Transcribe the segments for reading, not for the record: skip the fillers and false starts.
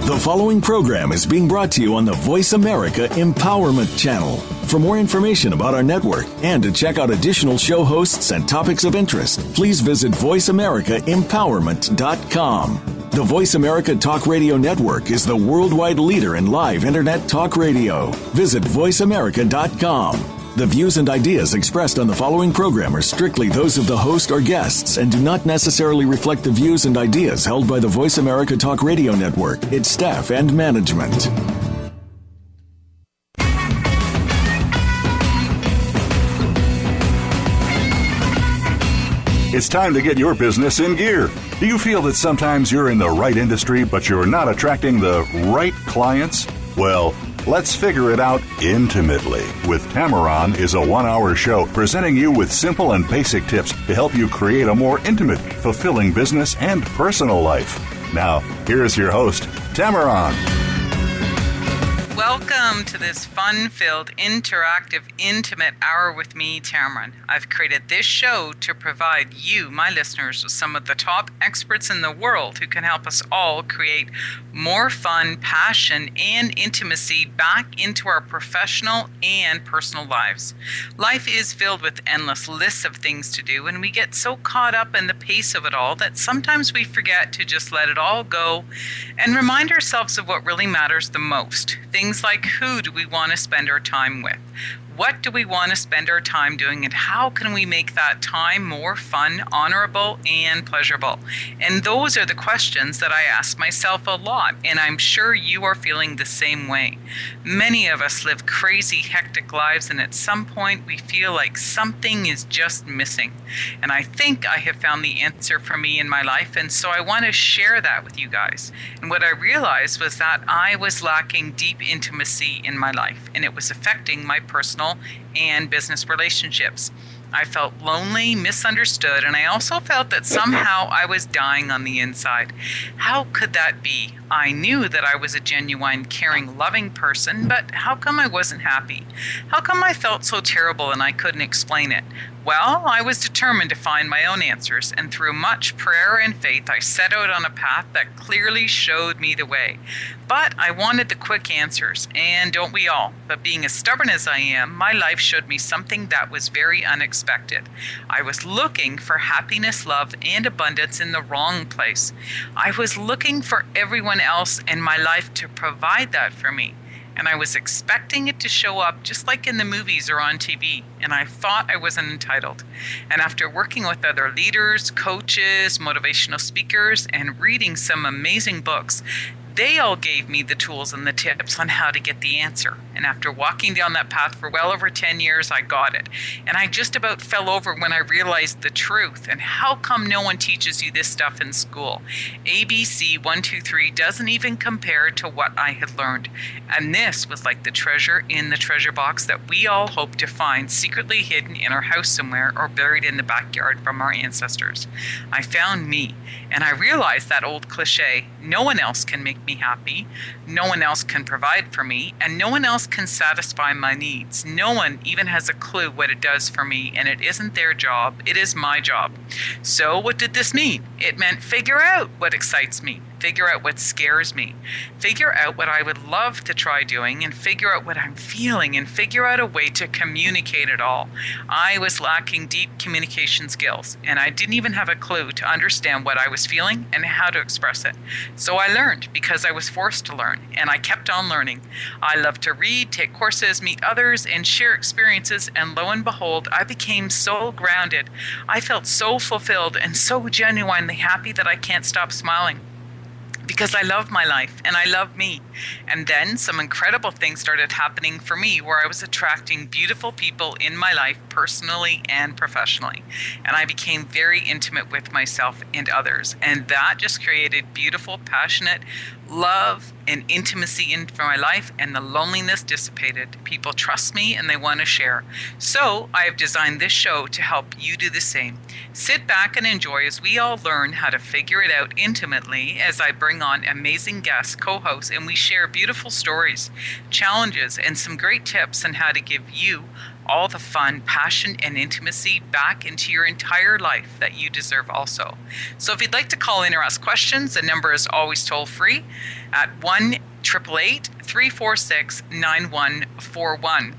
The following program is being brought to you on the Voice America Empowerment Channel. For more information about our network and to check out additional show hosts and topics of interest, please visit voiceamericaempowerment.com. The Voice America Talk Radio Network is the worldwide leader in live Internet talk radio. Visit voiceamerica.com. The views and ideas expressed on the following program are strictly those of the host or guests and do not necessarily reflect the views and ideas held by the Voice America Talk Radio Network, its staff, and management. It's time to get your business in gear. Do you feel that sometimes you're in the right industry, but you're not attracting the right clients? Well, let's figure it out intimately with Tammeron is a 1-hour show presenting you with simple and basic tips to help you create a more intimate, fulfilling business and personal life. Now, here's your host, Tammeron. Welcome to this fun-filled, interactive, intimate hour with me, Tammeron. I've created this show to provide you, my listeners, with some of the top experts in the world who can help us all create more fun, passion, and intimacy back into our professional and personal lives. Life is filled with endless lists of things to do, and we get so caught up in the pace of it all that sometimes we forget to just let it all go and remind ourselves of what really matters the most. Things like, who do we want to spend our time with? What do we want to spend our time doing, and how can we make that time more fun, honorable, and pleasurable? And those are the questions that I ask myself a lot, and I'm sure you are feeling the same way. Many of us live crazy, hectic lives, and at some point we feel like something is just missing. And I think I have found the answer for me in my life, and so I want to share that with you guys. And what I realized was that I was lacking deep intimacy in my life, and it was affecting my personal and business relationships. I felt lonely, misunderstood, and I also felt that somehow I was dying on the inside. How could that be? I knew that I was a genuine, caring, loving person, but how come I wasn't happy? How come I felt so terrible and I couldn't explain it? Well, I was determined to find my own answers, and through much prayer and faith, I set out on a path that clearly showed me the way. But I wanted the quick answers, and don't we all? But being as stubborn as I am, my life showed me something that was very unexpected. I was looking for happiness, love, and abundance in the wrong place. I was looking for everyone else in my life to provide that for me. And I was expecting it to show up just like in the movies or on TV, and I thought I wasn't entitled. And after working with other leaders, coaches, motivational speakers, and reading some amazing books, they all gave me the tools and the tips on how to get the answer. And after walking down that path for well over 10 years, I got it. And I just about fell over when I realized the truth. And how come no one teaches you this stuff in school? ABC 123 doesn't even compare to what I had learned. And this was like the treasure in the treasure box that we all hope to find secretly hidden in our house somewhere or buried in the backyard from our ancestors. I found me. And I realized that old cliche, no one else can make me happy, no one else can provide for me, and no one else can satisfy my needs. No one even has a clue what it does for me, and it isn't their job, it is my job. So what did this mean? It meant figure out what excites me. Figure out what scares me, figure out what I would love to try doing, and figure out what I'm feeling, and figure out a way to communicate it all. I was lacking deep communication skills, and I didn't even have a clue to understand what I was feeling and how to express it. So I learned because I was forced to learn, and I kept on learning. I love to read, take courses, meet others, and share experiences, and lo and behold, I became so grounded. I felt so fulfilled and so genuinely happy that I can't stop smiling. Because I love my life and I love me. And then some incredible things started happening for me where I was attracting beautiful people in my life personally and professionally. And I became very intimate with myself and others. And that just created beautiful, passionate love and intimacy into my life, and the loneliness dissipated. People trust me and they want to share. So I have designed this show to help you do the same. Sit back and enjoy as we all learn how to figure it out intimately as I bring on amazing guests, co-hosts, and we share beautiful stories, challenges, and some great tips on how to give you all the fun, passion, and intimacy back into your entire life that you deserve also. So if you'd like to call in or ask questions, the number is always toll free at 1-888-346-9141.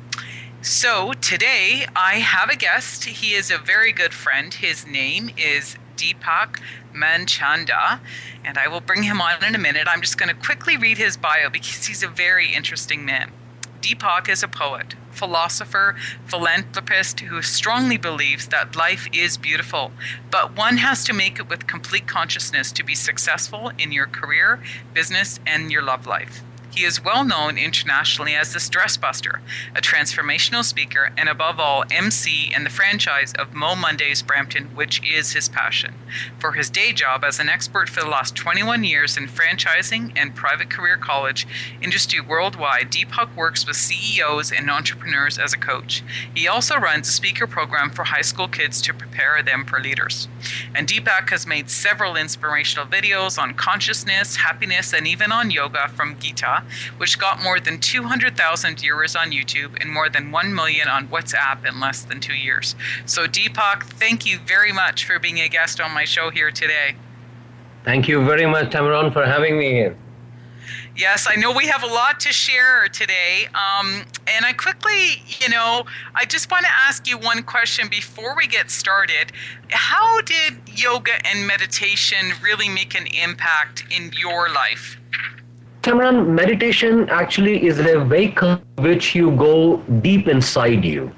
So today I have a guest. He is a very good friend. His name is Deepak Manchanda, and I will bring him on in a minute. I'm just going to quickly read his bio because he's a very interesting man. Deepak is a poet, philosopher, philanthropist who strongly believes that life is beautiful, but one has to make it with complete consciousness to be successful in your career, business, and your love life. He is well known internationally as the Stress Buster, a transformational speaker, and above all, MC and the franchise of Mo Mondays Brampton, which is his passion. For his day job as an expert for the last 21 years in franchising and private career college industry worldwide, Deepak works with CEOs and entrepreneurs as a coach. He also runs a speaker program for high school kids to prepare them for leaders. And Deepak has made several inspirational videos on consciousness, happiness, and even on yoga from Gita, which got more than 200,000 viewers on YouTube and more than 1 million on WhatsApp in less than 2 years. So Deepak, thank you very much for being a guest on my show here today. Thank you very much, Tammeron, for having me here. Yes, I know we have a lot to share today. And I quickly, I just want to ask you one question before we get started. How did yoga and meditation really make an impact in your life? Tammeron, meditation actually is a vehicle which you go deep inside you.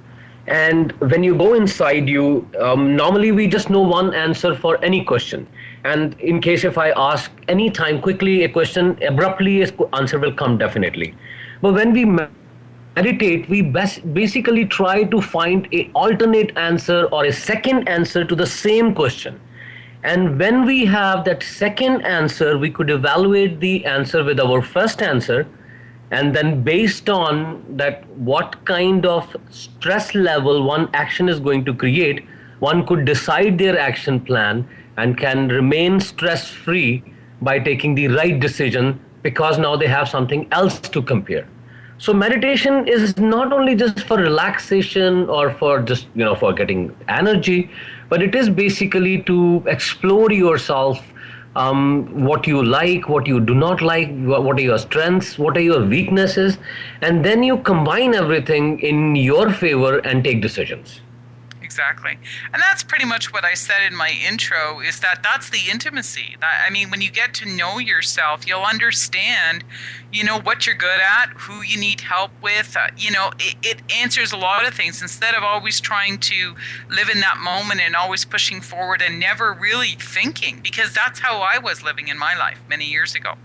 And when you go inside you, normally we just know one answer for any question. And in case if I ask any time quickly a question, abruptly an answer will come definitely. But when we meditate, we basically try to find an alternate answer or a second answer to the same question. And when we have that second answer, we could evaluate the answer with our first answer. And then based on that, what kind of stress level one action is going to create, one could decide their action plan and can remain stress-free by taking the right decision because now they have something else to compare. So meditation is not only just for relaxation or for just, for getting energy, but it is basically to explore yourself, what you like, what you do not like, what are your strengths, what are your weaknesses, and then you combine everything in your favor and take decisions. Exactly. And that's pretty much what I said in my intro, is that's the intimacy. I mean, when you get to know yourself, you'll understand, what you're good at, who you need help with. It answers a lot of things instead of always trying to live in that moment and always pushing forward and never really thinking, because that's how I was living in my life many years ago.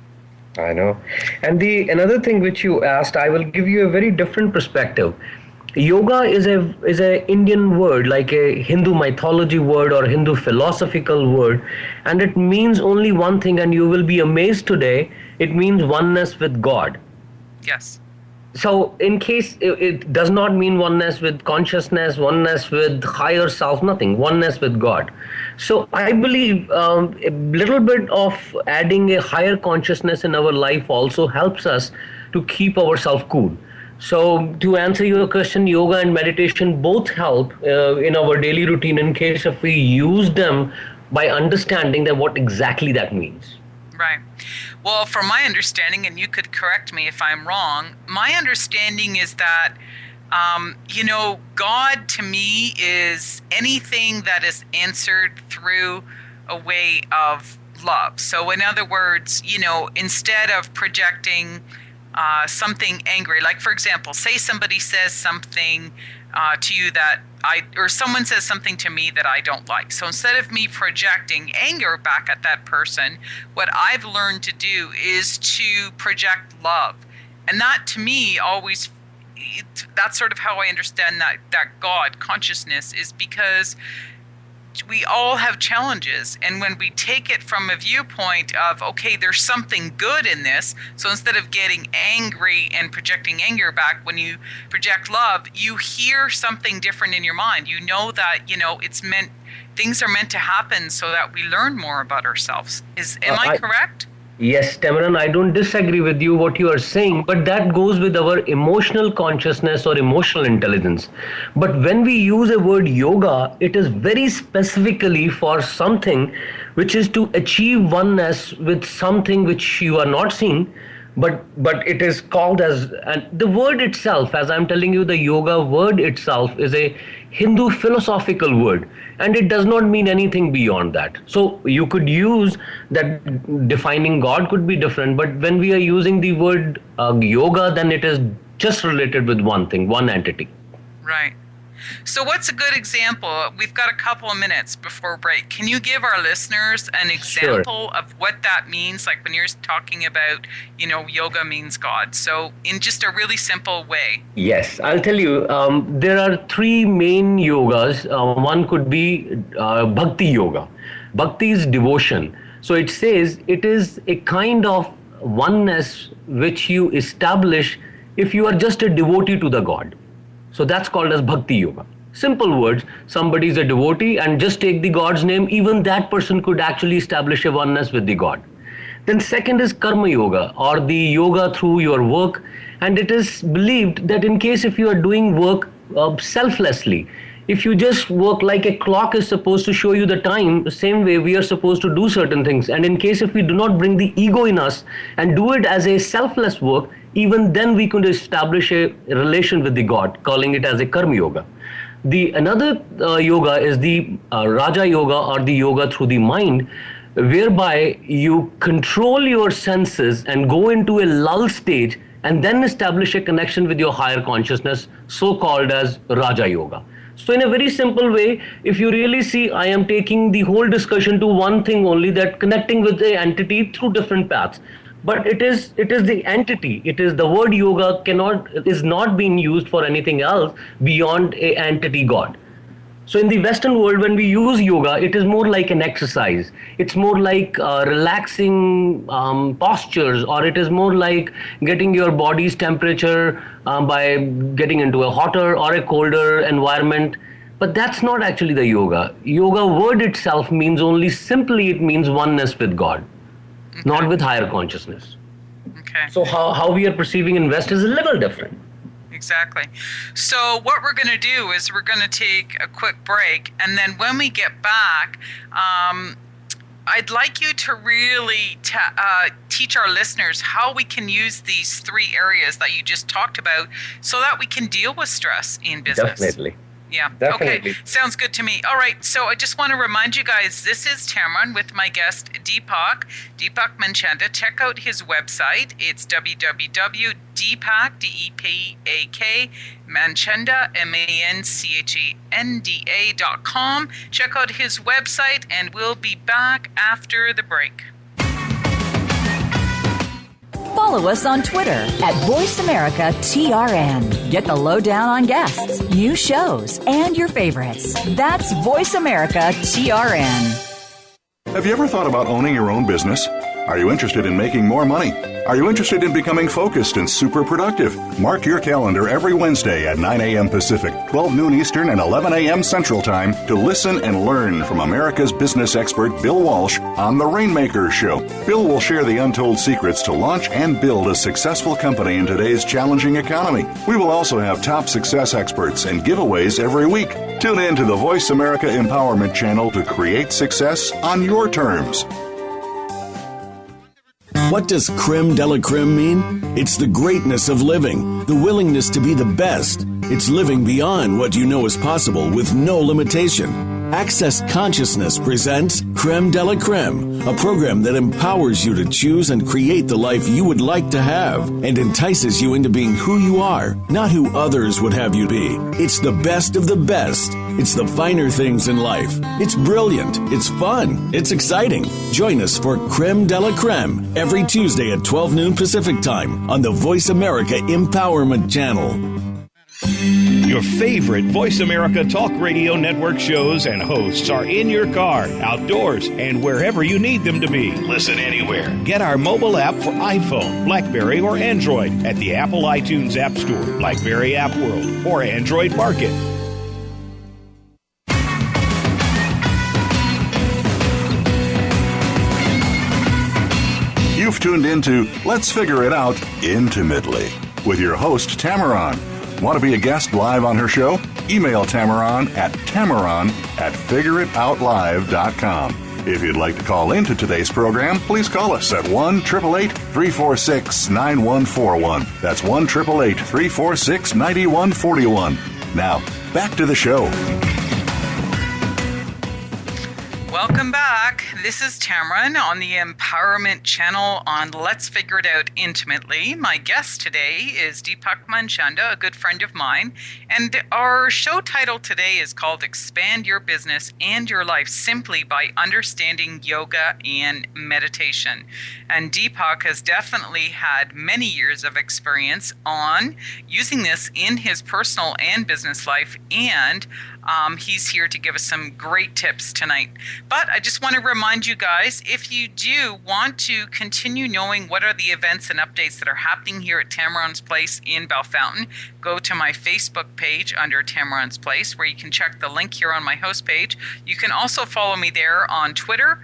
I know. And another thing which you asked, I will give you a very different perspective. Yoga is a Indian word, like a Hindu mythology word or Hindu philosophical word, and it means only one thing, and you will be amazed today. It means oneness with God. Yes. So in case it does not mean oneness with consciousness, oneness with higher self, nothing, oneness with God. So I believe a little bit of adding a higher consciousness in our life also helps us to keep ourselves cool. So to answer your question, yoga and meditation both help in our daily routine in case if we use them by understanding that what exactly that means. Right. Well, from my understanding, and you could correct me if I'm wrong, my understanding is that, God to me is anything that is answered through a way of love. So in other words, instead of projecting something angry, like for example, say somebody says something to you or someone says something to me that I don't like. So instead of me projecting anger back at that person, what I've learned to do is to project love. And that to me that's sort of how I understand that God consciousness is, because we all have challenges, and when we take it from a viewpoint of, okay, there's something good in this, so instead of getting angry and projecting anger back, when you project love, you hear something different in your mind. You know that, things are meant to happen so that we learn more about ourselves. Am I correct? Yes, Tammeron, I don't disagree with you what you are saying, but that goes with our emotional consciousness or emotional intelligence. But when we use a word yoga, it is very specifically for something which is to achieve oneness with something which you are not seeing, but it is called as, and the word itself, as I'm telling you, the yoga word itself is a Hindu philosophical word, and it does not mean anything beyond that. So you could use that, defining God could be different, but when we are using the word yoga, then it is just related with one thing, one entity. Right. So, what's a good example? We've got a couple of minutes before break. Can you give our listeners an example of what that means? Like when you're talking about, yoga means God. So, in just a really simple way. Yes, I'll tell you. There are three main yogas. One could be bhakti yoga. Bhakti is devotion. So it says it is a kind of oneness which you establish if you are just a devotee to the God. So that's called as bhakti yoga. Simple words, somebody is a devotee and just take the God's name, even that person could actually establish a oneness with the God. Then second is karma yoga, or the yoga through your work. And it is believed that in case if you are doing work selflessly, if you just work like a clock is supposed to show you the time, the same way we are supposed to do certain things. And in case if we do not bring the ego in us and do it as a selfless work, even then we could establish a relation with the God, calling it as a karma yoga. The another yoga is the Raja yoga, or the yoga through the mind, whereby you control your senses and go into a lull stage and then establish a connection with your higher consciousness, so called as Raja yoga. So in a very simple way, if you really see, I am taking the whole discussion to one thing only, that connecting with the entity through different paths. But it is the entity. It is the word yoga is not being used for anything else beyond a entity God. So in the Western world, when we use yoga, it is more like an exercise. It's more like relaxing postures, or it is more like getting your body's temperature by getting into a hotter or a colder environment. But that's not actually the yoga. Yoga word itself means only simply it means oneness with God, not with higher consciousness. Okay. So how we are perceiving in West is a little different. Exactly. So what we're going to do is we're going to take a quick break, and then when we get back, I'd like you to really teach our listeners how we can use these three areas that you just talked about so that we can deal with stress in business. Definitely. Yeah. Definitely. Okay. Sounds good to me. All right. So I just want to remind you guys, this is Tammeron with my guest, Deepak Manchanda. Check out his website. It's www.deepak, D-E-P-A-K, Manchanda, MANCHANDA.com. Check out his website, and we'll be back after the break. Follow us on Twitter at VoiceAmericaTRN. Get the lowdown on guests, new shows, and your favorites. That's VoiceAmericaTRN. Have you ever thought about owning your own business? Are you interested in making more money? Are you interested in becoming focused and super productive? Mark your calendar every Wednesday at 9 a.m. Pacific, 12 noon Eastern, and 11 a.m. Central Time to listen and learn from America's business expert Bill Walsh on The Rainmaker Show. Bill will share the untold secrets to launch and build a successful company in today's challenging economy. We will also have top success experts and giveaways every week. Tune in to the Voice America Empowerment Channel to create success on your terms. What does creme de la creme mean? It's the greatness of living, the willingness to be the best. It's living beyond what you know is possible with no limitation. Access Consciousness presents Creme de la Creme, a program that empowers you to choose and create the life you would like to have and entices you into being who you are, not who others would have you be. It's the best of the best. It's the finer things in life. It's brilliant. It's fun. It's exciting. Join us for Creme de la Creme every Tuesday at 12 noon Pacific Time on the Voice America Empowerment Channel. Your favorite Voice America Talk Radio Network shows and hosts are in your car, outdoors, and wherever you need them to be. Listen anywhere. Get our mobile app for iPhone, BlackBerry, or Android at the Apple iTunes App Store, BlackBerry App World, or Android Market. You You've tuned into Let's Figure It Out Intimately with your host, Tammeron. Want to be a guest live on her show? Email Tammeron at figureitoutlive.com. If you'd like to call into today's program, please call us at 1-888-346-9141. That's 1-888-346-9141. Now, back to the show. Welcome back. This is Tammeron on the Empowerment Channel on Let's Figure It Out Intimately. My guest today is Deepak Manchanda, a good friend of mine. And our show title today is called Expand Your Business and Your Life Simply by Understanding Yoga and Meditation. And Deepak has definitely had many years of experience on using this in his personal and business life, and he's here to give us some great tips tonight. But I just want to remind you guys, if you do want to continue knowing what are the events and updates that are happening here at Tammeron's Place in Bellefontaine, go to my Facebook page under Tammeron's Place, where you can check the link here on my host page. You can also follow me there on Twitter.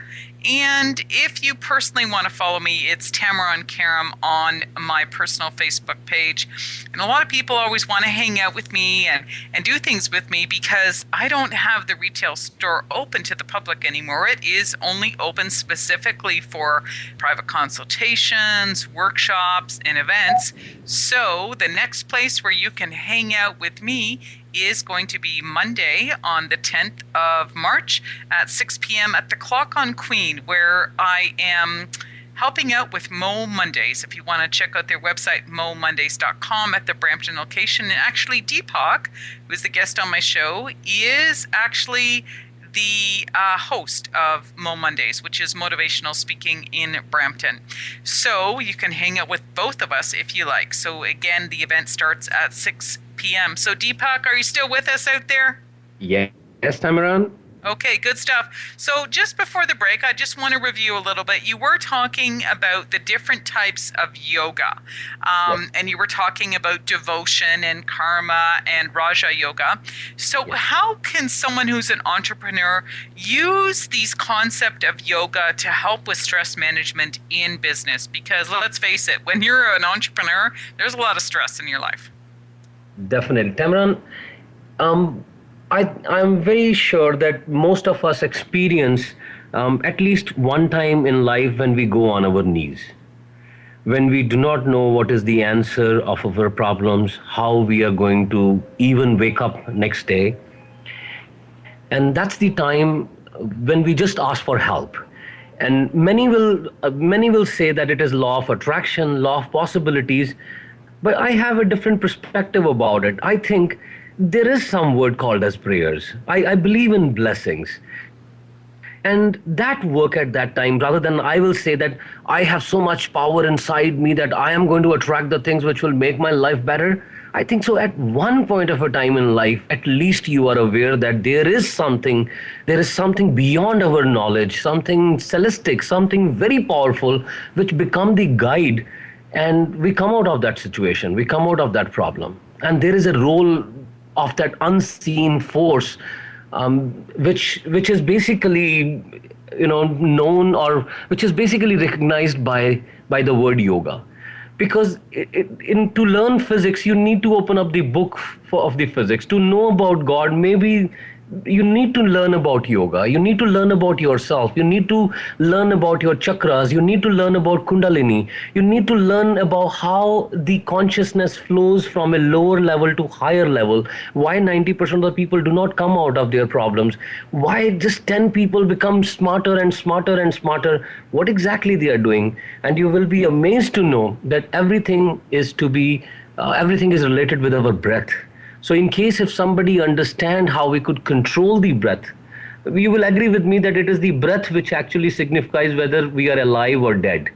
And if you personally want to follow me, it's Tammeron Karam on my personal Facebook page. And a lot of people always want to hang out with me and do things with me because I don't have the retail store open to the public anymore. It is only open specifically for private consultations, workshops, and events. So the next place where you can hang out with me is going to be Monday on the 10th of March at 6 p.m. at the Clock on Queen, where I am helping out with Mo Mondays. If you want to check out their website, momondays.com, at the Brampton location. And actually, Deepak, who is the guest on my show, is actually the host of Mo Mondays, which is motivational speaking in Brampton. So you can hang out with both of us if you like. So again, the event starts at 6 p.m. So Deepak, are you still with us out there? Yes, Tammeron. Okay, good stuff. So just before the break, I just want to review a little bit. You were talking about the different types of yoga, Yes. and you were talking about devotion and karma and Raja Yoga. So how can someone who's an entrepreneur use these concepts of yoga to help with stress management in business? Because let's face it, when you're an entrepreneur, there's a lot of stress in your life. Definitely. Tammeron, I'm very sure that most of us experience at least one time in life when we go on our knees, when we do not know what is the answer of our problems, how we are going to even wake up next day. And that's the time when we just ask for help. And many will say that it is law of attraction, law of possibilities, but I have a different perspective about it. I think there is some word called as prayers. I believe in blessings. And that work at that time, rather than I will say that I have so much power inside me that I am going to attract the things which will make my life better. I think so at one point of a time in life, at least you are aware that there is something beyond our knowledge, something celestic, something very powerful, which become the guide. And we come out of that situation, we come out of that problem. And there is a role of that unseen force, which is basically, known, or which is basically recognized by the word yoga. Because to learn physics, you need to open up the book of the physics. To know about God, maybe you need to learn about yoga. You need to learn about yourself. You need to learn about your chakras. You need to learn about Kundalini. You need to learn about how the consciousness flows from a lower level to higher level. Why 90% of the people do not come out of their problems. Why just 10 people become smarter and smarter and smarter. What exactly they are doing. And you will be amazed to know that everything is related with our breath. So in case if somebody understand how we could control the breath, you will agree with me that it is the breath which actually signifies whether we are alive or dead.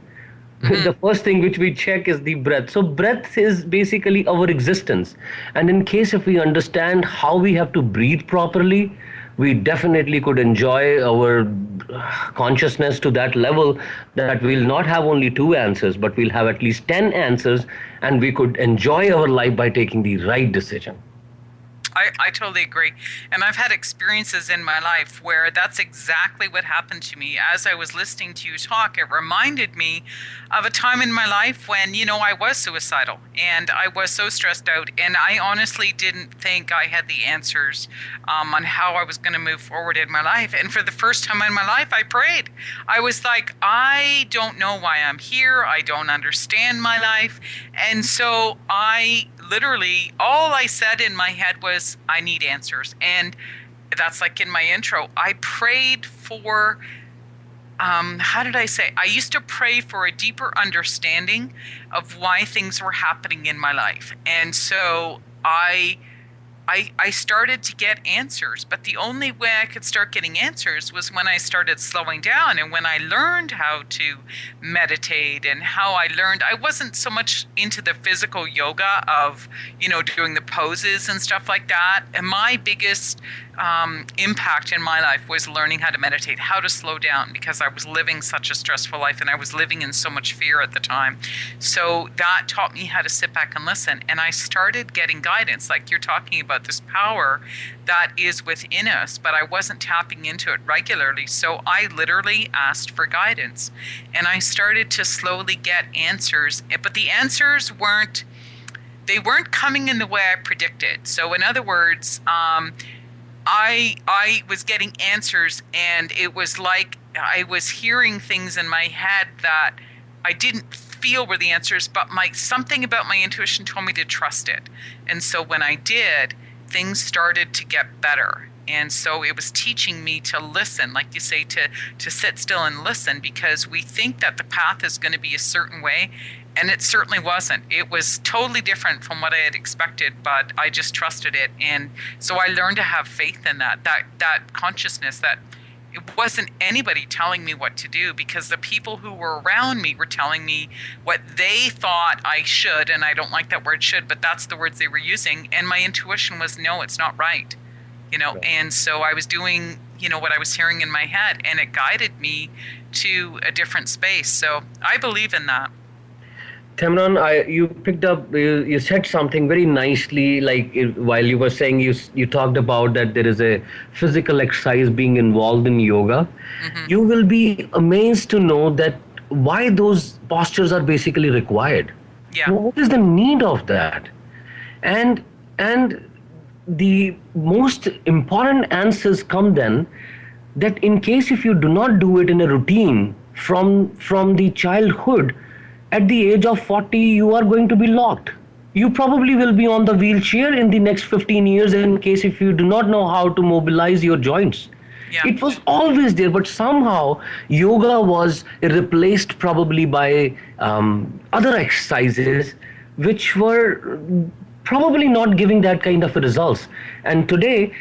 Mm-hmm. The first thing which we check is the breath. So breath is basically our existence. And in case if we understand how we have to breathe properly, we definitely could enjoy our consciousness to that level that we'll not have only 2 answers, but we'll have at least 10 answers, and we could enjoy our life by taking the right decision. I totally agree. And I've had experiences in my life where that's exactly what happened to me. As I was listening to you talk, it reminded me of a time in my life when, I was suicidal and I was so stressed out. And I honestly didn't think I had the answers on how I was going to move forward in my life. And for the first time in my life, I prayed. I was like, I don't know why I'm here. I don't understand my life. And so I literally, all I said in my head was, I need answers. And that's like in my intro. I prayed for, how did I say? I used to pray for a deeper understanding of why things were happening in my life. And so I started to get answers, but the only way I could start getting answers was when I started slowing down and when I learned how to meditate and how I wasn't so much into the physical yoga of, doing the poses and stuff like that. And my biggest impact in my life was learning how to meditate, how to slow down, because I was living such a stressful life and I was living in so much fear at the time. So that taught me how to sit back and listen. And I started getting guidance, like you're talking about, this power that is within us, but I wasn't tapping into it regularly. So I literally asked for guidance and I started to slowly get answers, but the answers weren't coming in the way I predicted. So in other words, I was getting answers and it was like I was hearing things in my head that I didn't feel were the answers, but something about my intuition told me to trust it. And so when I did, things started to get better. And so it was teaching me to listen, like you say, to sit still and listen, because we think that the path is going to be a certain way, and it certainly wasn't. It was totally different from what I had expected, but I just trusted it. And so I learned to have faith in that consciousness, that it wasn't anybody telling me what to do, because the people who were around me were telling me what they thought I should, and I don't like that word should, but that's the words they were using. And my intuition was, no, it's not right. And so I was doing, what I was hearing in my head, and it guided me to a different space. So I believe in that. Tammeron, you said something very nicely, while you were saying, you talked about that there is a physical exercise being involved in yoga. Mm-hmm. You will be amazed to know that why those postures are basically required. Yeah. What is the need of that? And the most important answers come then, that in case if you do not do it in a routine from the childhood, at the age of 40, you are going to be locked. You probably will be on the wheelchair in the next 15 years in case if you do not know how to mobilize your joints. Yeah. It was always there, but somehow yoga was replaced probably by other exercises which were probably not giving that kind of results. And today,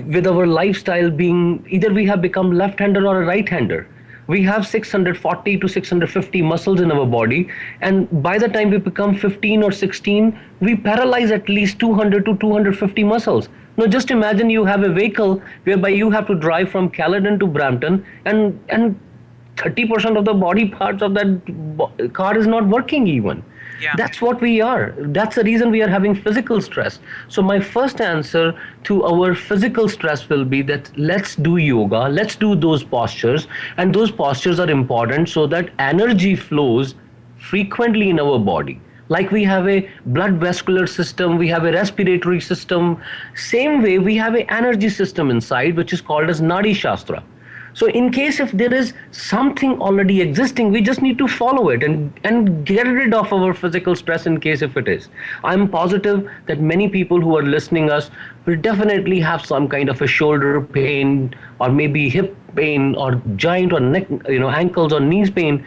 with our lifestyle being, either we have become left-hander or a right-hander. We have 640 to 650 muscles in our body, and by the time we become 15 or 16, we paralyze at least 200 to 250 muscles. Now just imagine you have a vehicle whereby you have to drive from Caledon to Brampton, and 30% of the body parts of that car is not working even. Yeah. That's what we are. That's the reason we are having physical stress. So my first answer to our physical stress will be that let's do yoga, let's do those postures, and those postures are important so that energy flows frequently in our body. Like we have a blood vascular system, we have a respiratory system, same way we have an energy system inside, which is called as Nadi Shastra. So in case if there is something already existing, we just need to follow it and get rid of our physical stress in case if it is. I'm positive that many people who are listening us will definitely have some kind of a shoulder pain or maybe hip pain or joint or neck, ankles or knees pain.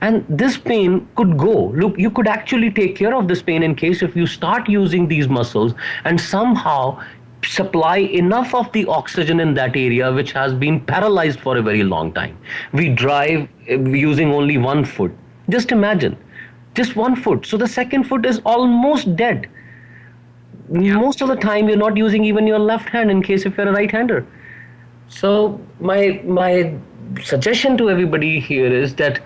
And this pain could go. Look, you could actually take care of this pain in case if you start using these muscles and somehow supply enough of the oxygen in that area which has been paralyzed for a very long time. We drive using only one foot. Just imagine, just one foot. So the second foot is almost dead. Yeah. Most of the time you're not using even your left hand in case if you're a right-hander. So my suggestion to everybody here is that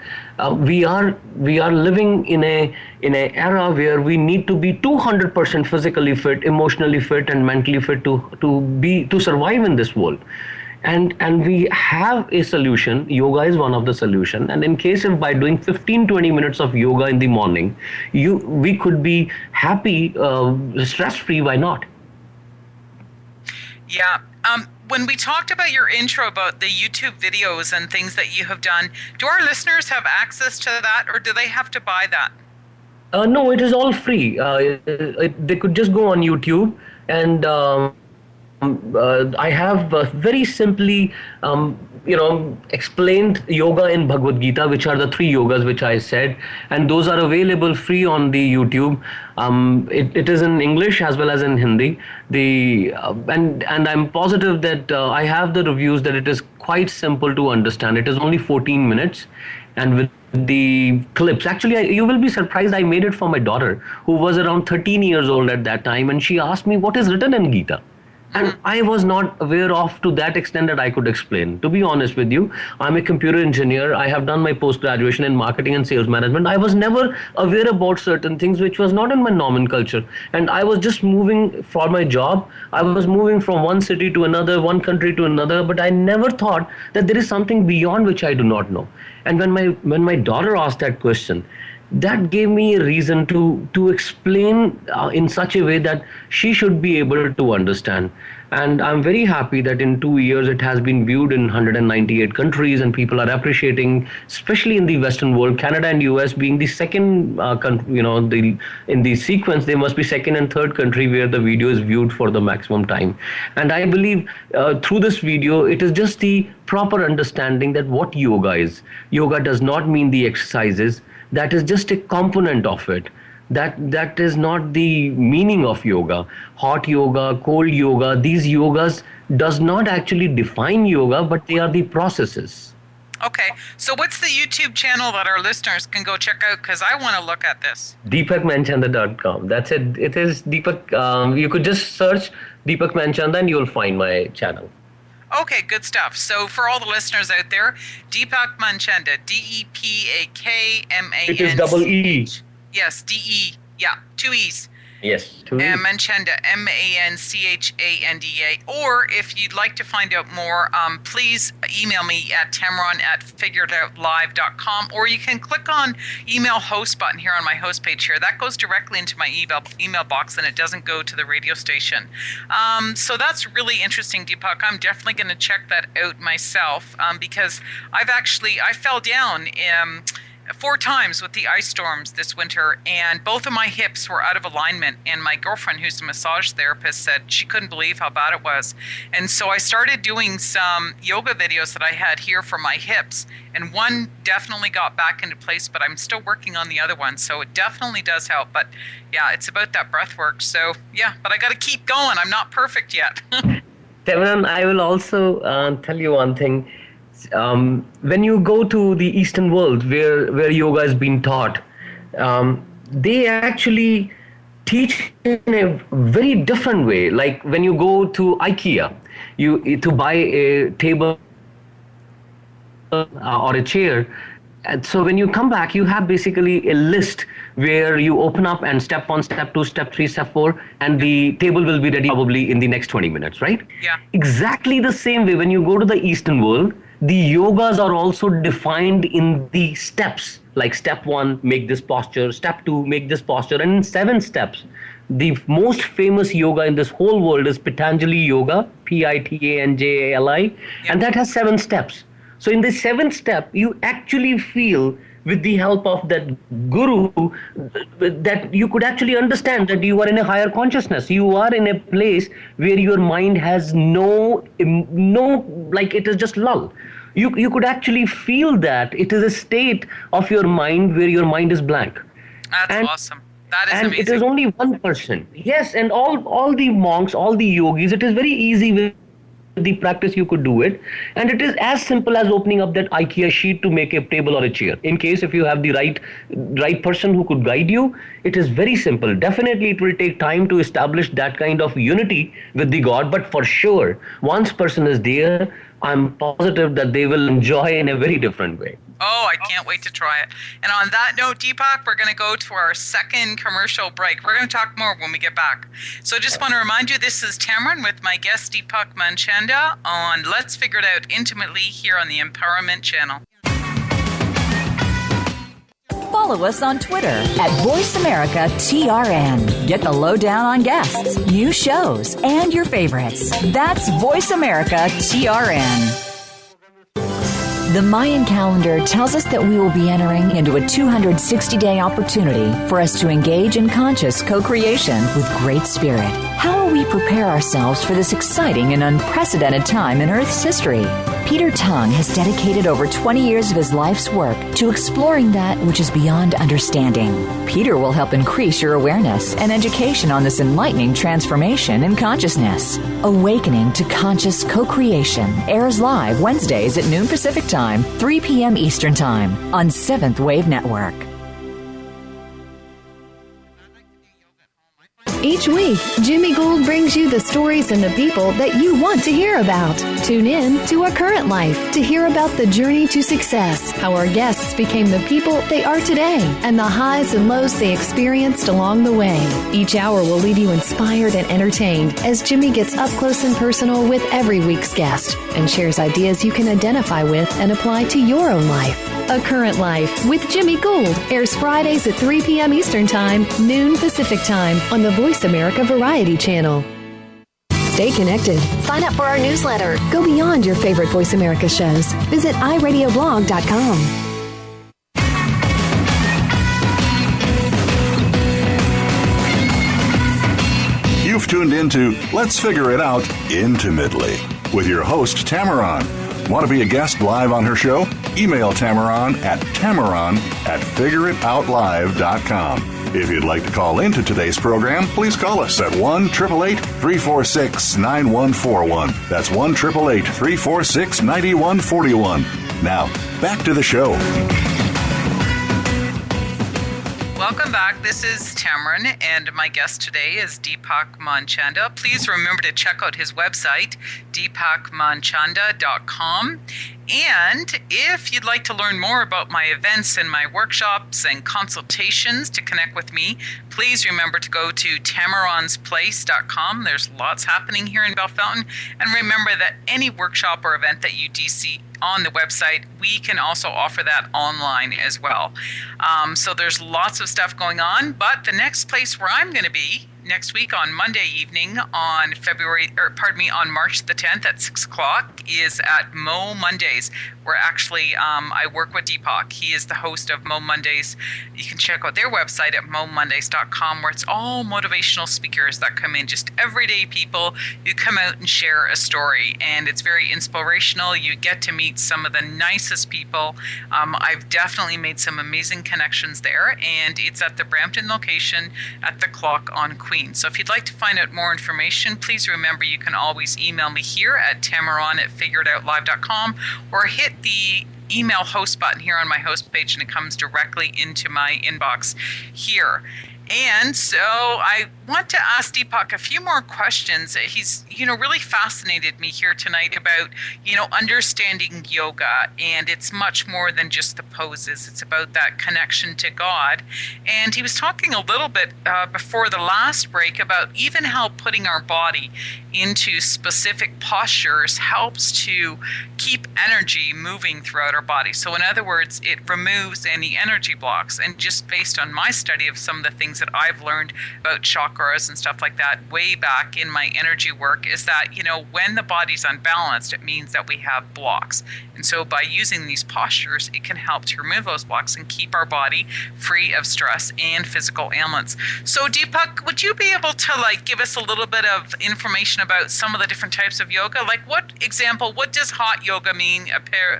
we are living in a era where we need to be 200% physically fit, emotionally fit, and mentally fit to survive in this world. And we have a solution. Yoga is one of the solution. And in case if by doing 15-20 minutes of yoga in the morning, we could be happy, stress free. Why not? Yeah. When we talked about your intro about the YouTube videos and things that you have done, do our listeners have access to that, or do they have to buy that? No, it is all free. They could just go on YouTube, and I have very simply, explained yoga in Bhagavad Gita, which are the 3 yogas which I said, and those are available free on the YouTube. It is in English as well as in Hindi. And I'm positive that I have the reviews that it is quite simple to understand. It is only 14 minutes, and with the clips, actually, you will be surprised. I made it for my daughter, who was around 13 years old at that time, and she asked me what is written in Gita. And I was not aware of to that extent that I could explain. To be honest with you, I'm a computer engineer. I have done my post-graduation in marketing and sales management. I was never aware about certain things which was not in my nomenclature. And I was just moving for my job. I was moving from one city to another, one country to another. But I never thought that there is something beyond which I do not know. And when my daughter asked that question, that gave me a reason to explain in such a way that she should be able to understand. And I'm very happy that in 2 years it has been viewed in 198 countries, and people are appreciating, especially in the Western world, Canada and US being the second country, in the sequence, they must be second and third country where the video is viewed for the maximum time. And I believe through this video, it is just the proper understanding that what yoga is. Yoga does not mean the exercises. That is just a component of it. That is not the meaning of yoga. Hot yoga, cold yoga, these yogas does not actually define yoga, but they are the processes. Okay, so what's the YouTube channel that our listeners can go check out? Because I want to look at this. DeepakManchanda.com. That's it. It is Deepak. You could just search Deepak Manchanda and you'll find my channel. Okay, good stuff. So for all the listeners out there, Deepak Manchanda, DeepakManchanda. It is double E. Yes, DE. Yeah, 2 E's. Yes, 2 E's. Manchanda, Manchanda. Or if you'd like to find out more, please email me at Tammeron@figuredoutlive.com, or you can click on email host button here on my host page here. That goes directly into my email box, and it doesn't go to the radio station. So that's really interesting, Deepak. I'm definitely going to check that out myself, because I fell down 4 times with the ice storms this winter, and both of my hips were out of alignment, and my girlfriend, who's a massage therapist, said she couldn't believe how bad it was. And so I started doing some yoga videos that I had here for my hips, and one definitely got back into place, but I'm still working on the other one, so it definitely does help. But yeah, it's about that breath work. So yeah, but I got to keep going. I'm not perfect yet. Tammeron, I will also tell you one thing. When you go to the Eastern world where yoga is being taught, they actually teach in a very different way. Like when you go to IKEA, to buy a table or a chair. And so when you come back, you have basically a list where you open up and step 1, step 2, step 3, step 4, and the table will be ready probably in the next 20 minutes, right? Yeah. Exactly the same way when you go to the Eastern world, the yogas are also defined in the steps. Like step 1, make this posture, step 2, make this posture, and in 7 steps. The most famous yoga in this whole world is Patanjali Yoga, Pitanjali, and that has 7 steps. So in the 7th step, you actually feel with the help of that guru that you could actually understand that you are in a higher consciousness. You are in a place where your mind has no, like it is just lull. You could actually feel that it is a state of your mind where your mind is blank. That's awesome. That is amazing. And it is only 1%. Yes, and all the monks, all the yogis, it is very easy with the practice you could do it, and it is as simple as opening up that IKEA sheet to make a table or a chair. In case if you have the right person who could guide you, it is very simple. Definitely it will take time to establish that kind of unity with the God, but for sure once person is there, I'm positive that they will enjoy in a very different way. Oh, I can't wait to try it. And on that note, Deepak, we're going to go to our second commercial break. We're going to talk more when we get back. So just want to remind you, this is Tammeron with my guest Deepak Manchanda on Let's Figure It Out Intimately here on the Empowerment Channel. Follow us on Twitter at VoiceAmericaTRN. Get the lowdown on guests, new shows, and your favorites. That's VoiceAmericaTRN. The Mayan calendar tells us that we will be entering into a 260-day opportunity for us to engage in conscious co-creation with Great Spirit. How will we prepare ourselves for this exciting and unprecedented time in Earth's history? Peter Tung has dedicated over 20 years of his life's work to exploring that which is beyond understanding. Peter will help increase your awareness and education on this enlightening transformation in consciousness. Awakening to Conscious Co-Creation airs live Wednesdays at noon Pacific Time, 3 p.m. Eastern Time on 7th Wave Network. Each week, Jimmy Gould brings you the stories and the people that you want to hear about. Tune in to Our Current Life to hear about the journey to success, how our guests became the people they are today, and the highs and lows they experienced along the way. Each hour will leave you inspired and entertained as Jimmy gets up close and personal with every week's guest and shares ideas you can identify with and apply to your own life. A Current Life with Jimmy Gould airs Fridays at 3 p.m. Eastern Time, noon Pacific Time on the Voice America Variety Channel. Stay connected. Sign up for our newsletter. Go beyond your favorite Voice America shows. Visit iradioblog.com. You've tuned into Let's Figure It Out Intimately with your host, Tammeron. Want to be a guest live on her show? Email Tammeron at figureitoutlive.com. If you'd like to call into today's program, please call us at 1-888-346-9141. That's 1-888-346-9141. Now, back to the show. Welcome back. This is Tammeron, and my guest today is Deepak Manchanda. Please remember to check out his website, deepakmanchanda.com. And if you'd like to learn more about my events and my workshops and consultations to connect with me, please remember to go to tammeronsplace.com. There's lots happening here in Bellefontaine. And remember that any workshop or event that you DC on the website, we can also offer that online as well. So there's lots of stuff going on. But the next place where I'm going to be next week on Monday evening on March the 10th at 6 o'clock is at Mo Mondays, where actually I work with Deepak. He is the host of Mo Mondays. You can check out their website at momondays.com, where it's all motivational speakers that come in, just everyday people who come out and share a story. And it's very inspirational. You get to meet some of the nicest people. I've definitely made some amazing connections there, and it's at the Brampton location at the Clock on Queen. So if you'd like to find out more information, please remember you can always email me here at tammeron@figureitoutlive.com or hit the email host button here on my host page, and it comes directly into my inbox here. And so I want to ask Deepak a few more questions. He's, really fascinated me here tonight about, understanding yoga. And it's much more than just the poses. It's about that connection to God. And he was talking a little bit before the last break about even how putting our body into specific postures helps to keep energy moving throughout our body. So in other words, it removes any energy blocks. And just based on my study of some of the things that I've learned about chakras and stuff like that way back in my energy work is that, when the body's unbalanced, it means that we have blocks. And so by using these postures, it can help to remove those blocks and keep our body free of stress and physical ailments. So Deepak, would you be able to give us a little bit of information about some of the different types of yoga? What does hot yoga mean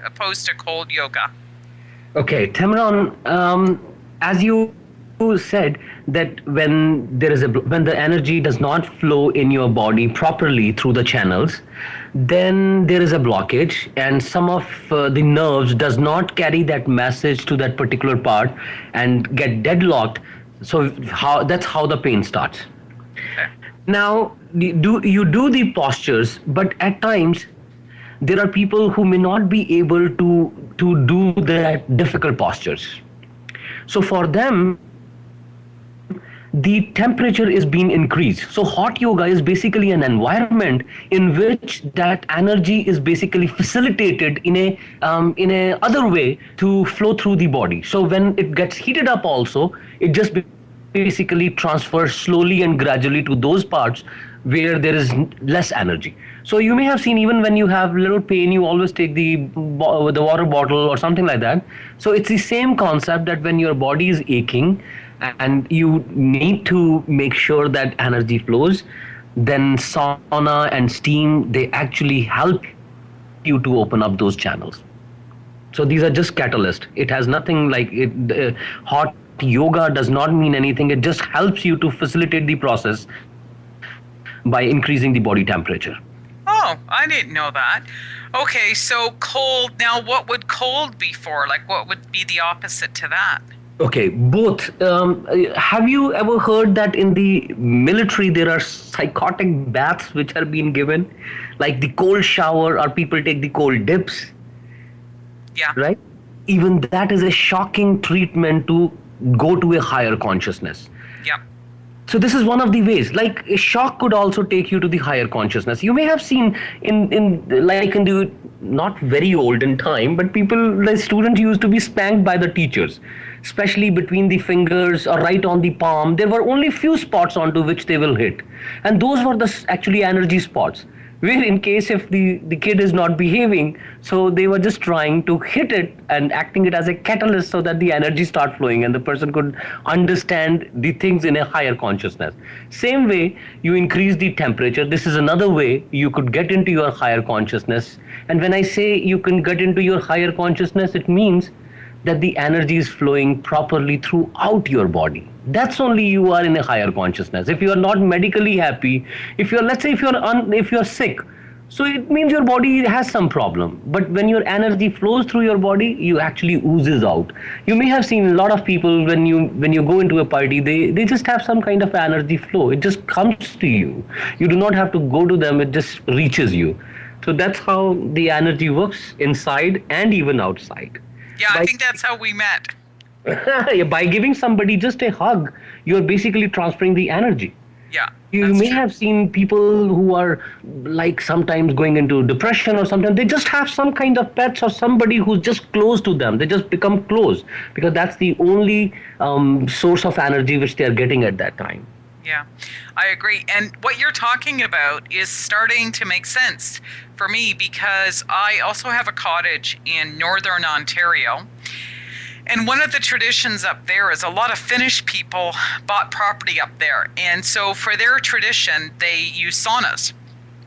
opposed to cold yoga? Okay, Tammeron, as you said that when the energy does not flow in your body properly through the channels, then there is a blockage, and some of the nerves does not carry that message to that particular part and get deadlocked. So that's how the pain starts. Okay. Now you do the postures, but at times there are people who may not be able to do that difficult postures. So for them, the temperature is being increased. So hot yoga is basically an environment in which that energy is basically facilitated in a other way to flow through the body. So when it gets heated up also, it just basically transfers slowly and gradually to those parts where there is less energy. So you may have seen, even when you have little pain, you always take the water bottle or something like that. So it's the same concept, that when your body is aching and you need to make sure that energy flows, then sauna and steam, they actually help you to open up those channels. So these are just catalysts. It has nothing like it. Hot yoga does not mean anything. It just helps you to facilitate the process by increasing the body temperature. Oh, I didn't know that. Okay, so cold. Now, what would cold be for? Like, what would be the opposite to that? Okay, both. Have you ever heard that in the military there are psychotic baths which are being given? Like the cold shower, or people take the cold dips? Yeah. Right? Even that is a shocking treatment to go to a higher consciousness. Yeah. So this is one of the ways. Like a shock could also take you to the higher consciousness. You may have seen in the not very olden time, but the students used to be spanked by the teachers, especially between the fingers or right on the palm. There were only few spots onto which they will hit, and those were the actually energy spots, where in case if the kid is not behaving, so they were just trying to hit it and acting it as a catalyst so that the energy start flowing and the person could understand the things in a higher consciousness. Same way, you increase the temperature. This is another way you could get into your higher consciousness. And when I say you can get into your higher consciousness, it means that the energy is flowing properly throughout your body. That's only you are in a higher consciousness. If you are not medically happy, let's say if you're sick, so it means your body has some problem. But when your energy flows through your body, you actually oozes out. You may have seen a lot of people when you go into a party, they just have some kind of energy flow. It just comes to you. You do not have to go to them, it just reaches you. So that's how the energy works inside and even outside. Yeah, I think that's how we met. By giving somebody just a hug, you're basically transferring the energy. Yeah. You may have seen people who are like sometimes going into depression or something. They just have some kind of pets or somebody who's just close to them. They just become close because that's the only source of energy which they are getting at that time. Yeah, I agree. And what you're talking about is starting to make sense for me, because I also have a cottage in northern Ontario. And one of the traditions up there is a lot of Finnish people bought property up there. And so for their tradition, they use saunas.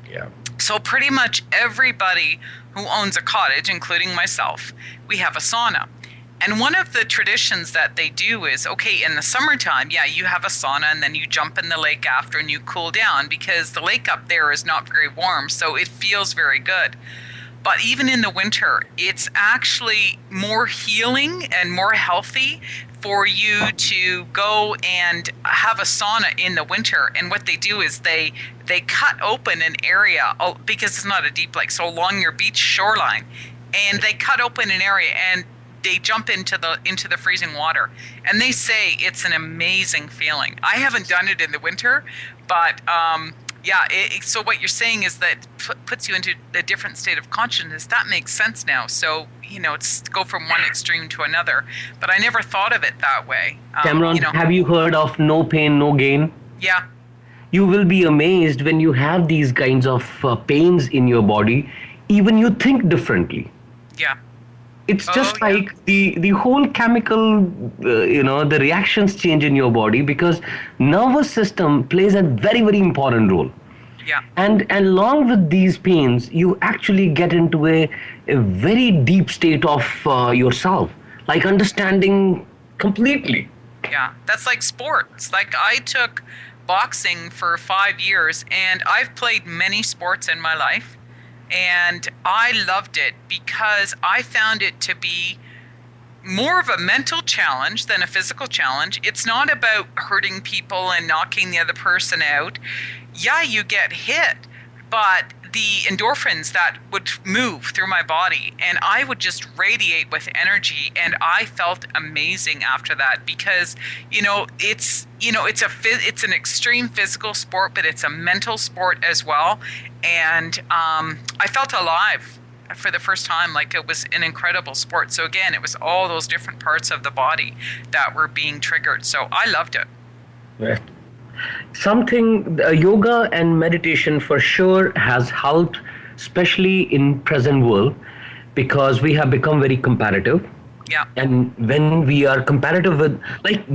Yeah. So pretty much everybody who owns a cottage, including myself, we have a sauna. And one of the traditions that they do is, okay, in the summertime, yeah, you have a sauna and then you jump in the lake after and you cool down, because the lake up there is not very warm, so it feels very good. But even in the winter, it's actually more healing and more healthy for you to go and have a sauna in the winter. And what they do is they cut open an area, because it's not a deep lake, so along your beach shoreline, and they cut open an area and they jump into the freezing water, and they say it's an amazing feeling. I haven't done it in the winter, but yeah. So what you're saying is that puts you into a different state of consciousness. That makes sense now. So it's go from one extreme to another. But I never thought of it that way. Tammeron, have you heard of no pain, no gain? Yeah. You will be amazed when you have these kinds of pains in your body. Even you think differently. Yeah. It's just like the whole chemical, the reactions change in your body, because nervous system plays a very, very important role. Yeah. And along with these pains, you actually get into a very deep state of yourself, like understanding completely. Yeah, that's like sports. Like I took boxing for 5 years, and I've played many sports in my life. And I loved it because I found it to be more of a mental challenge than a physical challenge. It's not about hurting people and knocking the other person out. Yeah, you get hit, but the endorphins that would move through my body, and I would just radiate with energy, and I felt amazing after that because it's an extreme physical sport, but it's a mental sport as well, and I felt alive for the first time. Like, it was an incredible sport. So again, it was all those different parts of the body that were being triggered. So I loved it. Right. Yoga and meditation for sure has helped, especially in present world, because we have become very competitive. Yeah. And when we are competitive with,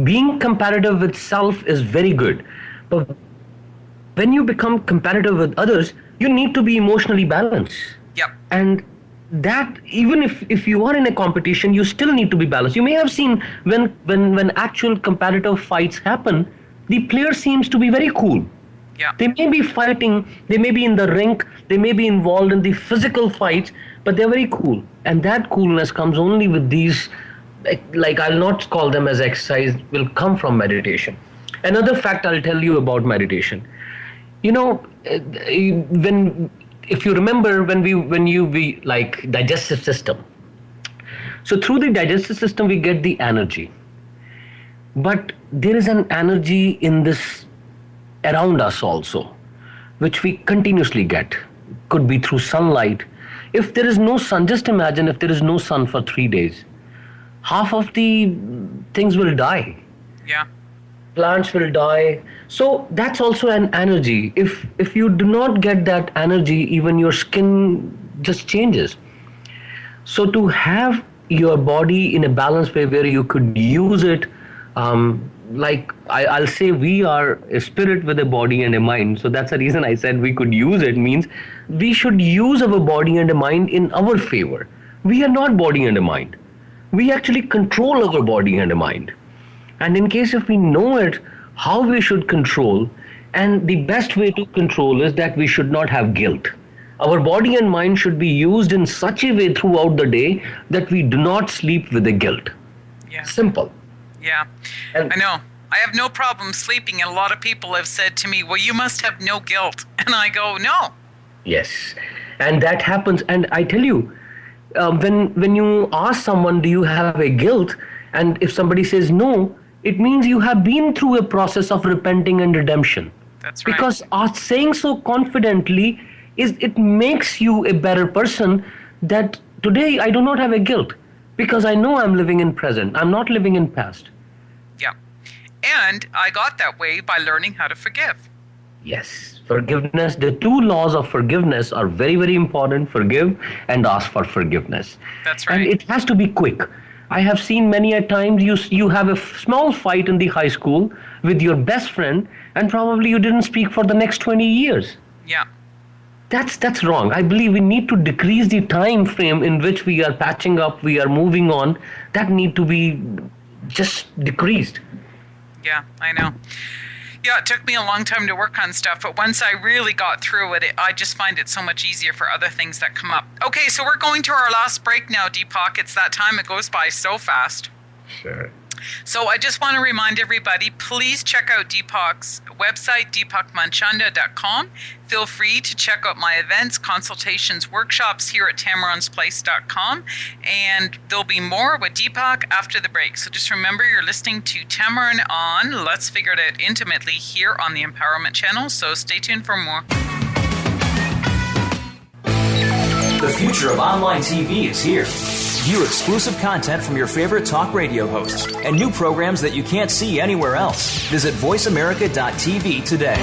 being competitive with self is very good. But when you become competitive with others, you need to be emotionally balanced. Yep. And that, even if you are in a competition, you still need to be balanced. You may have seen when actual competitive fights happen, the player seems to be very cool. Yeah. They may be fighting, they may be in the rink, they may be involved in the physical fights, but they're very cool. And that coolness comes only with these, I'll not call them as exercise, will come from meditation. Another fact I'll tell you about meditation. If you remember we digestive system. So through the digestive system, we get the energy. But there is an energy in this around us also, which we continuously get. Could be through sunlight. If there is no sun, just imagine if there is no sun for 3 days, half of the things will die. Yeah. Plants will die. So that's also an energy. If you do not get that energy, even your skin just changes. So to have your body in a balanced way where you could use it, I'll say we are a spirit with a body and a mind. So that's the reason I said we could use it, means we should use our body and a mind in our favor. We are not body and a mind. We actually control our body and a mind. And in case if we know it, how we should control, and the best way to control is that we should not have guilt. Our body and mind should be used in such a way throughout the day that we do not sleep with the guilt. Yeah. Simple. Yeah. I know. I have no problem sleeping, and a lot of people have said to me, well, you must have no guilt. And I go, no. Yes. And that happens. And I tell you, when you ask someone, do you have a guilt? And if somebody says no, it means you have been through a process of repenting and redemption. That's right. Because saying so confidently, it makes you a better person, that today I do not have a guilt because I know I'm living in present. I'm not living in past. Yeah. And I got that way by learning how to forgive. Yes. Forgiveness. The 2 laws of forgiveness are very, very important. Forgive and ask for forgiveness. That's right. And it has to be quick. I have seen many a times you have a small fight in the high school with your best friend, and probably you didn't speak for the next 20 years. Yeah. That's wrong. I believe we need to decrease the time frame in which we are patching up, we are moving on. That need to be just decreased. Yeah, I know. Yeah, it took me a long time to work on stuff, but once I really got through it, I just find it so much easier for other things that come up. Okay, so we're going to our last break now, Deepak. It's that time. It goes by so fast. Sure. So I just want to remind everybody, please check out Deepak's website, deepakmanchanda.com. Feel free to check out my events, consultations, workshops here at tammeronsplace.com. And there'll be more with Deepak after the break. So just remember, you're listening to Tammeron on Let's Figure It Out Intimately here on the Empowerment Channel. So stay tuned for more. The future of online TV is here. View exclusive content from your favorite talk radio hosts and new programs that you can't see anywhere else. Visit voiceamerica.tv today.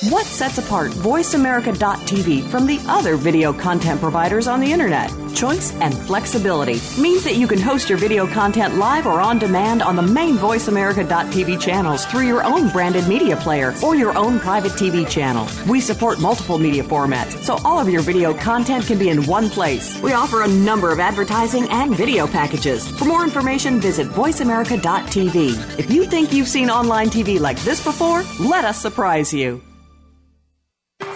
What sets apart VoiceAmerica.tv from the other video content providers on the Internet? Choice and flexibility means that you can host your video content live or on demand on the main VoiceAmerica.tv channels through your own branded media player or your own private TV channel. We support multiple media formats, so all of your video content can be in one place. We offer a number of advertising and video packages. For more information, visit VoiceAmerica.tv. If you think you've seen online TV like this before, let us surprise you.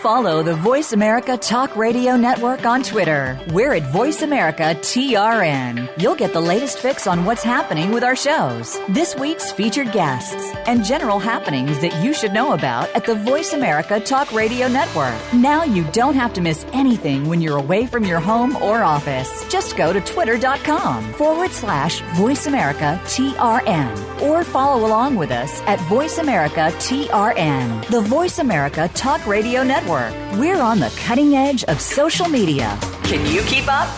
Follow the Voice America Talk Radio Network on Twitter. We're at Voice America TRN. You'll get the latest fix on what's happening with our shows, this week's featured guests, and general happenings that you should know about at the Voice America Talk Radio Network. Now you don't have to miss anything when you're away from your home or office. Just go to twitter.com/Voice America TRN or follow along with us at Voice America TRN, the Voice America Talk Radio Network. We're on the cutting edge of social media. Can you keep up?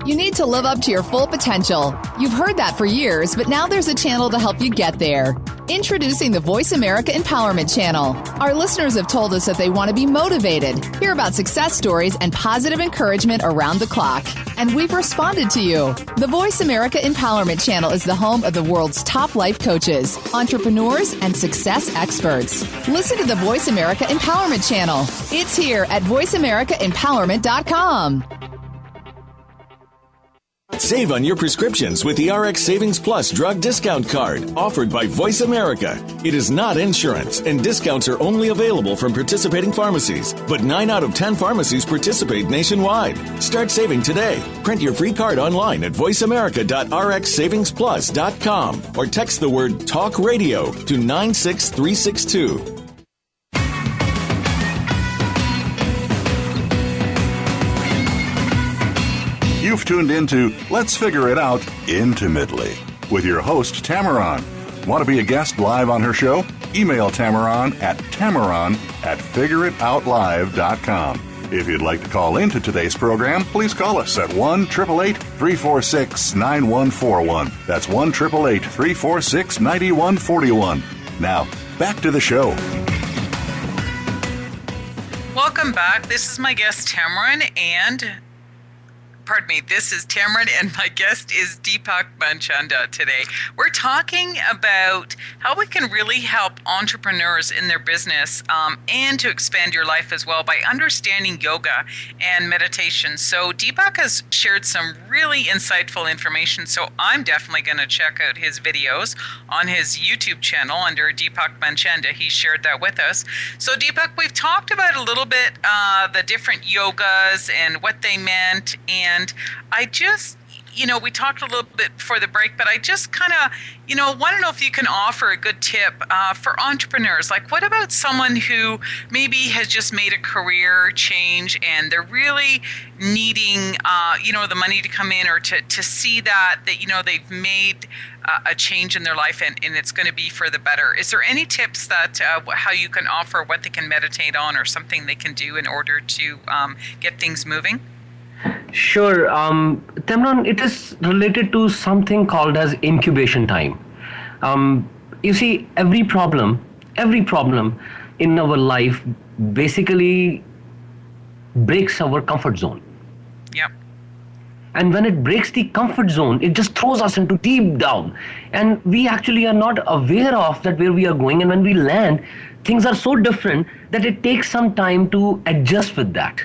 You need to live up to your full potential. You've heard that for years, but now there's a channel to help you get there. Introducing the Voice America Empowerment Channel. Our listeners have told us that they want to be motivated, hear about success stories, and positive encouragement around the clock. And we've responded to you. The Voice America Empowerment Channel is the home of the world's top life coaches, entrepreneurs, and success experts. Listen to the Voice America Empowerment Channel. It's here at voiceamericaempowerment.com. Save on your prescriptions with the RX Savings Plus drug discount card offered by Voice America. It is not insurance, and discounts are only available from participating pharmacies. But 9 out of 10 pharmacies participate nationwide. Start saving today. Print your free card online at voiceamerica.rxsavingsplus.com or text the word TALK RADIO to 96362. You've tuned into Let's Figure It Out Intimately with your host, Tammeron. Want to be a guest live on her show? Email Tammeron at figureitoutlive.com. If you'd like to call into today's program, please call us at 1-888-346-9141. That's 1-888-346-9141. Now, back to the show. Welcome back. This is my guest, Tammeron, this is Tammeron, and my guest is Deepak Manchanda today. We're talking about how we can really help entrepreneurs in their business and to expand your life as well by understanding yoga and meditation. So Deepak has shared some really insightful information, so I'm definitely going to check out his videos on his YouTube channel under Deepak Manchanda. He shared that with us. So Deepak, we've talked about a little bit the different yogas and what they meant, and I just, we talked a little bit before the break, but I just kind of, want to know if you can offer a good tip for entrepreneurs. Like, what about someone who maybe has just made a career change and they're really needing, the money to come in or to see that they've made a change in their life and it's going to be for the better. Is there any tips that how you can offer what they can meditate on or something they can do in order to get things moving? Sure. Tammeron, it is related to something called as incubation time. You see, every problem in our life basically breaks our comfort zone. Yep. And when it breaks the comfort zone, it just throws us into deep down. And we actually are not aware of that where we are going. And when we land, things are so different that it takes some time to adjust with that.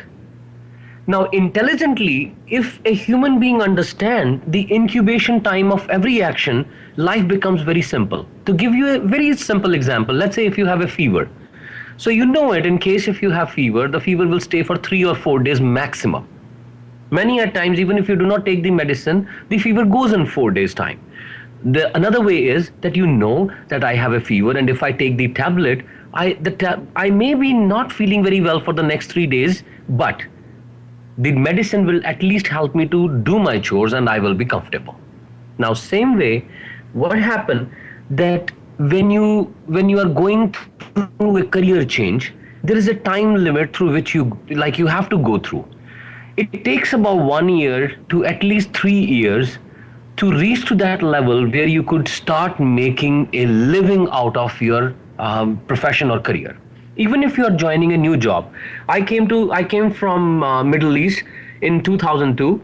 Now, intelligently, if a human being understands the incubation time of every action, life becomes very simple. To give you a very simple example, let's say if you have a fever. So you know it, in case if you have fever, the fever will stay for 3 or 4 days maximum. Many a times, even if you do not take the medicine, the fever goes in 4 days' time. Another way is that you know that I have a fever, and if I take the tablet, I may be not feeling very well for the next 3 days, but the medicine will at least help me to do my chores and I will be comfortable. Now, same way, what happened that when you are going through a career change, there is a time limit through which you have to go through. It takes about 1 year to at least 3 years to reach to that level where you could start making a living out of your profession or career. Even if you are joining a new job. I came from Middle East in 2002,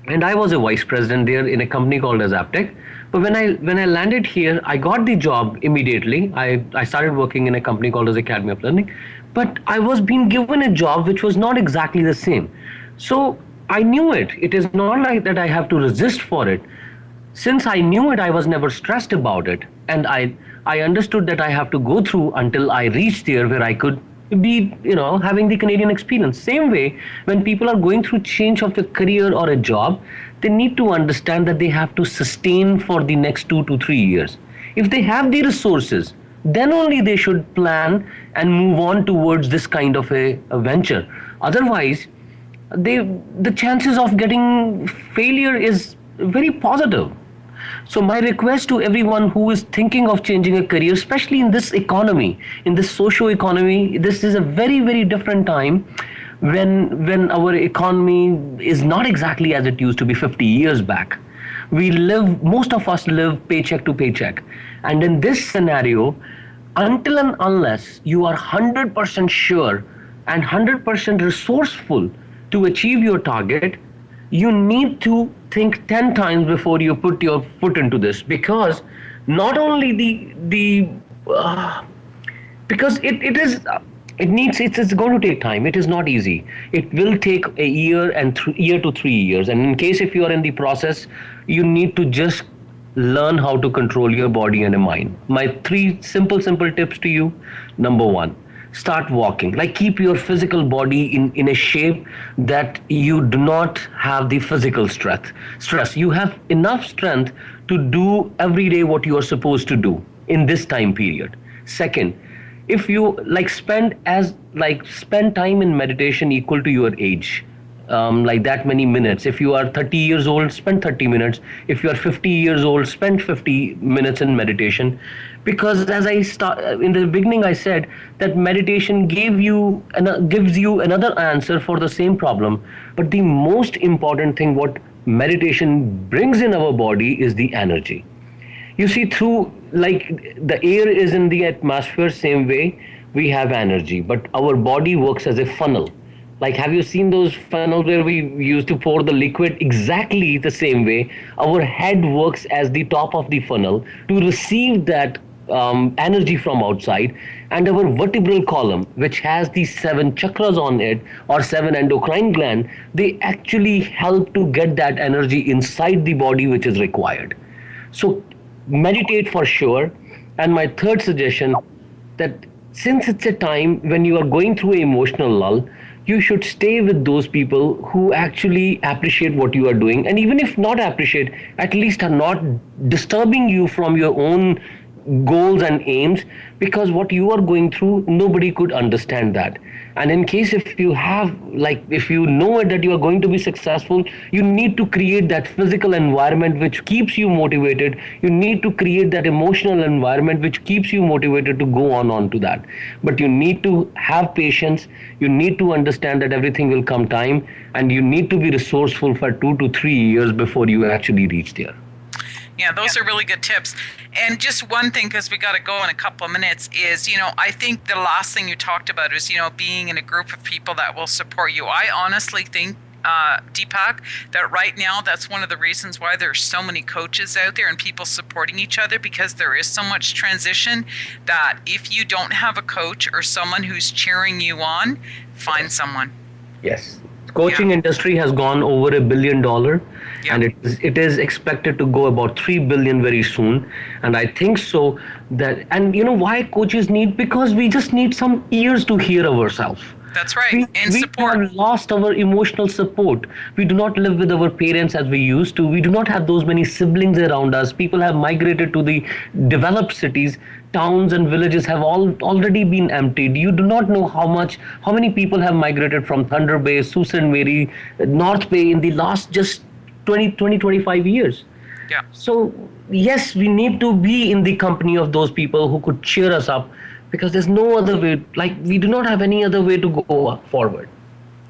and I was a vice president there in a company called as Aptech. But when I landed here, I got the job immediately. I started working in a company called as Academy of Learning, but I was being given a job which was not exactly the same. So I knew it. It is not like that I have to resist for it. since I knew it, I was never stressed about it. And I understood that I have to go through until I reached there where I could be, having the Canadian experience. Same way, when people are going through change of a career or a job, they need to understand that they have to sustain for the next 2 to 3 years. If they have the resources, then only they should plan and move on towards this kind of a venture. Otherwise, the chances of getting failure is very positive. So my request to everyone who is thinking of changing a career, especially in this economy, in this socio economy, this is a very, very different time when our economy is not exactly as it used to be 50 years back. Most of us live paycheck to paycheck. And in this scenario, until and unless you are 100% sure and 100% resourceful to achieve your target, you need to think 10 times before you put your foot into this, because not only because it's going to take time. It is not easy. It will take a year and year to 3 years. And in case if you are in the process, you need to just learn how to control your body and your mind. My 3 simple tips to you. Number 1, start walking. Like, keep your physical body in a shape that you do not have the physical stress. You have enough strength to do every day what you are supposed to do in this time period. Second, if you spend time in meditation equal to your age, like that many minutes. If you are 30 years old, spend 30 minutes. If you are 50 years old, spend 50 minutes in meditation. Because as in the beginning, I said that meditation gives you another answer for the same problem. But the most important thing what meditation brings in our body is the energy. You see, through the air is in the atmosphere, same way we have energy, but our body works as a funnel. Have you seen those funnels where we used to pour the liquid? Exactly the same way, our head works as the top of the funnel to receive that energy from outside, and our vertebral column, which has the 7 chakras on it, or 7 endocrine glands, they actually help to get that energy inside the body which is required. So meditate for sure. And my third suggestion, that since it's a time when you are going through an emotional lull, you should stay with those people who actually appreciate what you are doing, and even if not appreciate, at least are not disturbing you from your own goals and aims, because what you are going through, nobody could understand that. And in case if you know that you are going to be successful, you need to create that physical environment which keeps you motivated. You need to create that emotional environment which keeps you motivated to go on to that. But you need to have patience. You need to understand that everything will come time, and you need to be resourceful for 2 to 3 years before you actually reach there. Yeah, those are really good tips. And just one thing, because we got to go in a couple of minutes, is, I think the last thing you talked about is, being in a group of people that will support you. I honestly think, Deepak, that right now that's one of the reasons why there's so many coaches out there and people supporting each other, because there is so much transition that if you don't have a coach or someone who's cheering you on, find someone. Yes. Coaching industry has gone over $1 billion, and it is expected to go about $3 billion very soon. And I think so that, and why coaches need, because we just need some ears to hear ourselves. That's right. And support. We have lost our emotional support. We do not live with our parents as we used to. We do not have those many siblings around us. People have migrated to the developed cities. Towns and villages have already been emptied. You do not know how many people have migrated from Thunder Bay, Sault Ste. Marie, North Bay in the last just 25 years. Yeah. So yes, we need to be in the company of those people who could cheer us up, because there's no other way. We do not have any other way to go forward.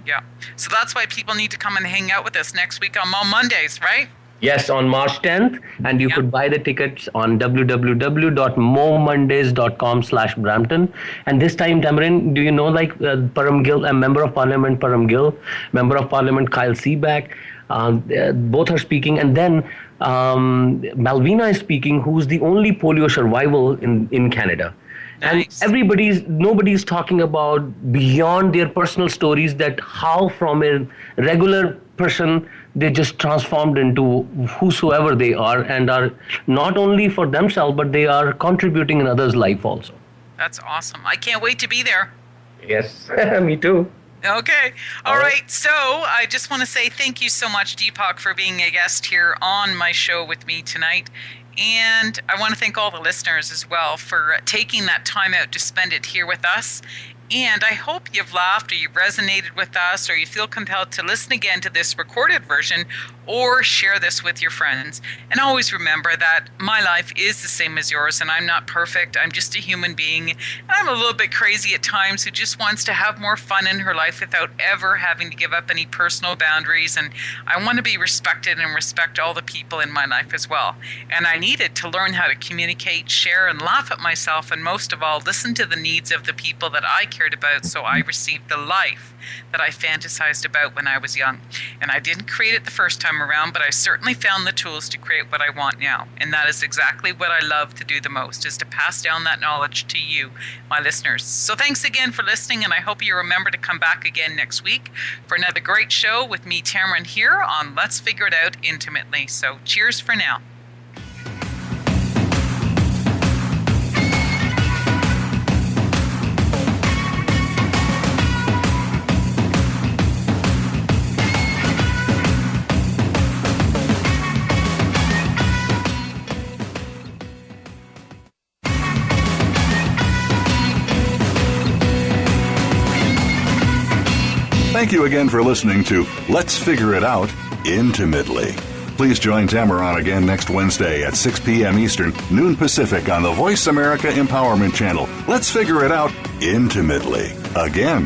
Yeah. So that's why people need to come and hang out with us next week on Mondays, right? Yes, on March 10th, and you could buy the tickets on www.momondays.com/Brampton. And this time, Tammeron, do you know Param Gill, a member of Parliament Param Gill, member of Parliament Kyle Seaback, both are speaking, and then Malvina is speaking, who's the only polio survivor in Canada. Nice. And nobody's talking about beyond their personal stories, that how from a regular person they just transformed into whosoever they are and are not only for themselves, but they are contributing in others' life also. That's awesome. I can't wait to be there. Yes, me too. Okay. All right. So I just want to say thank you so much, Deepak, for being a guest here on my show with me tonight. And I want to thank all the listeners as well for taking that time out to spend it here with us. And I hope you've laughed or you've resonated with us or you feel compelled to listen again to this recorded version or share this with your friends. And always remember that my life is the same as yours and I'm not perfect. I'm just a human being. And I'm a little bit crazy at times who just wants to have more fun in her life without ever having to give up any personal boundaries. And I want to be respected and respect all the people in my life as well. And I needed to learn how to communicate, share, and laugh at myself. And most of all, listen to the needs of the people that I cared about, so I received the life that I fantasized about when I was young. And I didn't create it the first time around, but I certainly found the tools to create what I want now. And that is exactly what I love to do the most, is to pass down that knowledge to you, my listeners. So thanks again for listening, and I hope you remember to come back again next week for another great show with me, Tammeron, here on Let's Figure It Out Intimately. So cheers for now. Thank you again for listening to Let's Figure It Out Intimately. Please join Tammeron again next Wednesday at 6 p.m. Eastern, noon Pacific on the Voice America Empowerment Channel. Let's figure it out intimately. Again.